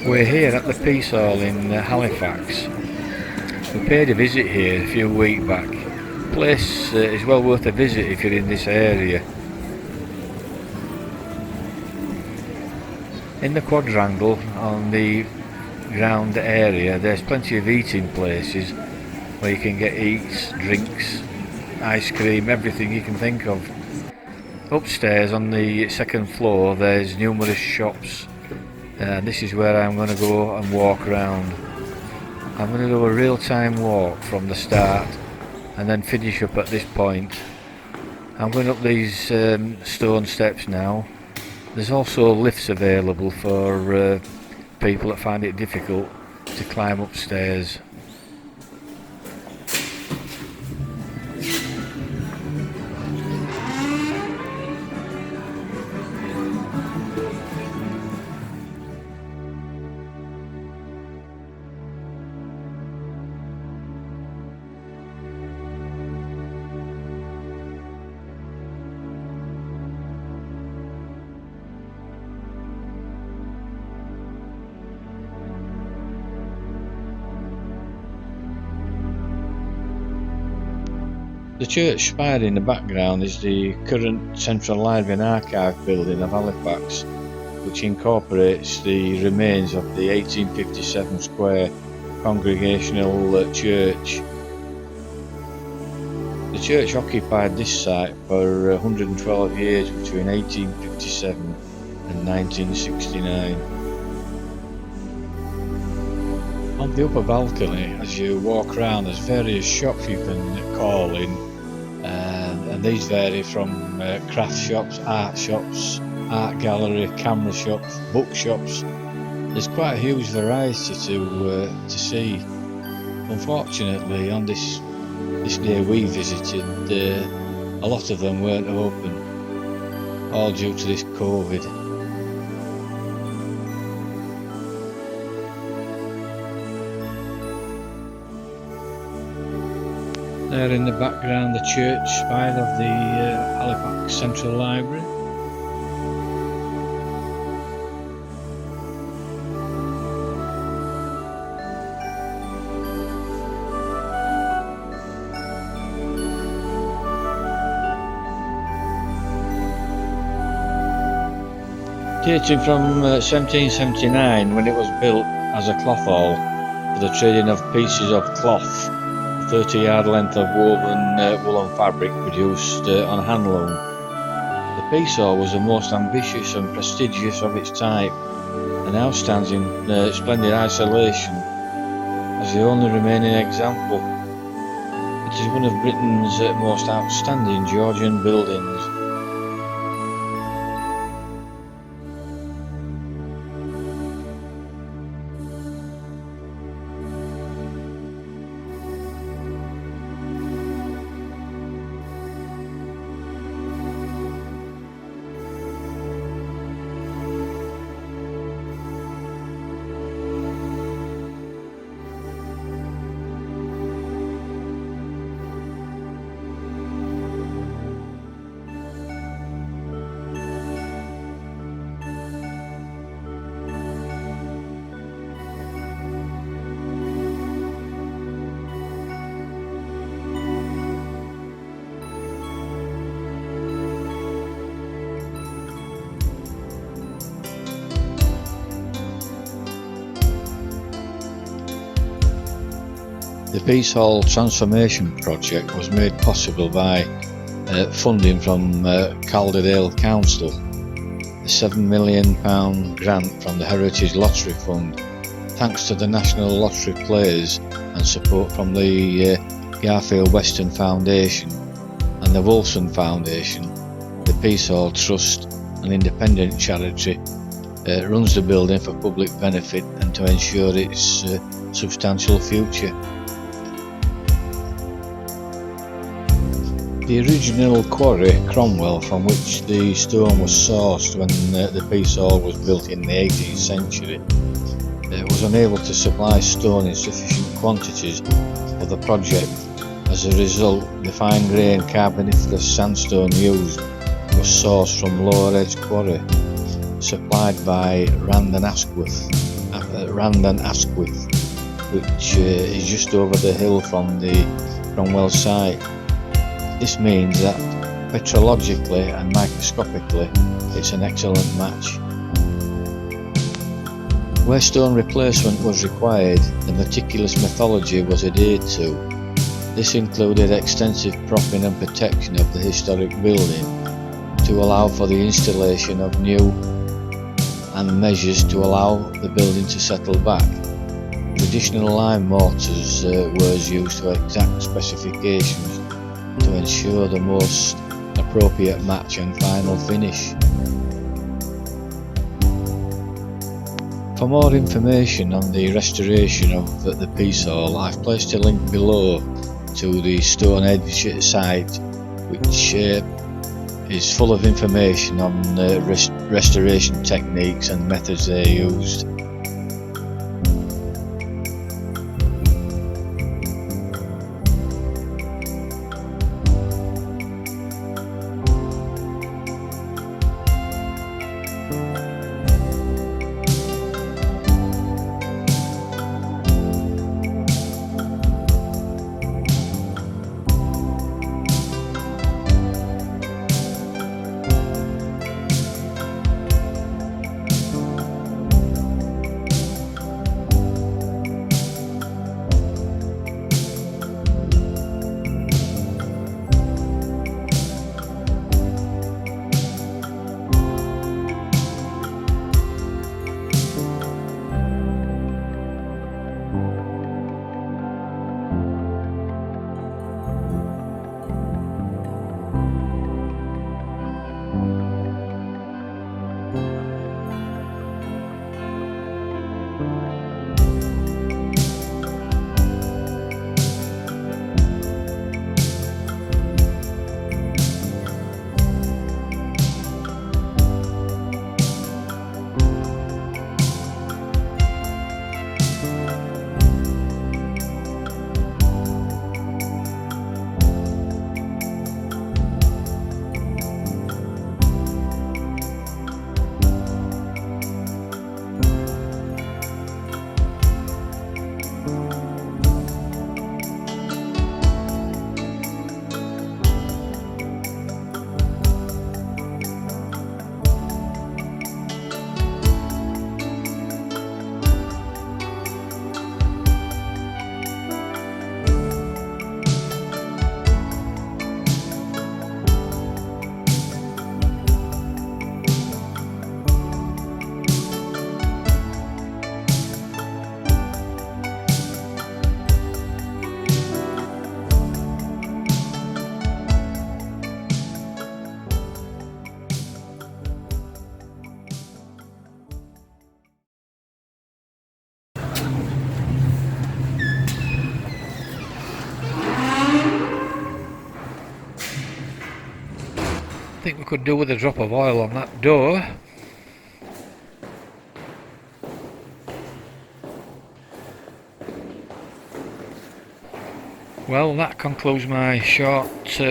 We're here at the Piec Hall in Halifax. We paid a visit here a few weeks back. The place is well worth a visit if you're in this area. In the quadrangle on the ground area there's plenty of eating places where you can get eats, drinks, ice cream, everything you can think of. Upstairs on the second floor there's numerous shops. This is where I'm going to go and walk around. I'm going to do a real-time walk from the start and then finish up at this point. I'm going up these stone steps now. There's also lifts available for people that find it difficult to climb upstairs. The church spire in the background is the current Central Library and Archive building of Halifax, which incorporates the remains of the 1857 square Congregational Church. The church occupied this site for 112 years between 1857 and 1969. On the upper balcony, as you walk around, there's various shops you can call in, and these vary from craft shops, art gallery, camera shops, book shops. There's quite a huge variety to see. Unfortunately, on this day we visited, a lot of them weren't open, all due to this COVID. There in the background, the church spire of the Halifax Central Library. Dating from 1779, when it was built as a cloth hall for the trading of pieces of cloth, 30-yard length of woven woolen fabric produced on hand loom. The Piec Hall was the most ambitious and prestigious of its type, and now stands in splendid isolation as the only remaining example. It is one of Britain's most outstanding Georgian buildings. The Piec Hall transformation project was made possible by funding from Calderdale Council, a £7 million grant from the Heritage Lottery Fund, thanks to the National Lottery Players and support from the Garfield Weston Foundation and the Wolfson Foundation. The Piec Hall Trust, an independent charity, runs the building for public benefit and to ensure its substantial future. The original quarry, Cromwell, from which the stone was sourced when the Piec Hall was built in the 18th century, was unable to supply stone in sufficient quantities for the project. As a result, the fine-grained Carboniferous sandstone used was sourced from Lower Edge Quarry, supplied by Rand and Asquith. Rand and Asquith, which is just over the hill from the Cromwell site. This means that petrologically and microscopically it's an excellent match. Where stone replacement was required, the meticulous methodology was adhered to. This included extensive propping and protection of the historic building to allow for the installation of new and measures to allow the building to settle back. Traditional lime mortars were used to exact specifications to ensure the most appropriate match and final finish. For more information on the restoration of the Piec Hall, I've placed a link below to the Stonehenge site, which is full of information on restoration techniques and methods they used. I think we could do with a drop of oil on that door. Well, that concludes my short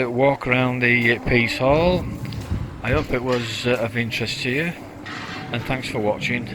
walk around the Piec Hall. I hope it was of interest to you, and thanks for watching.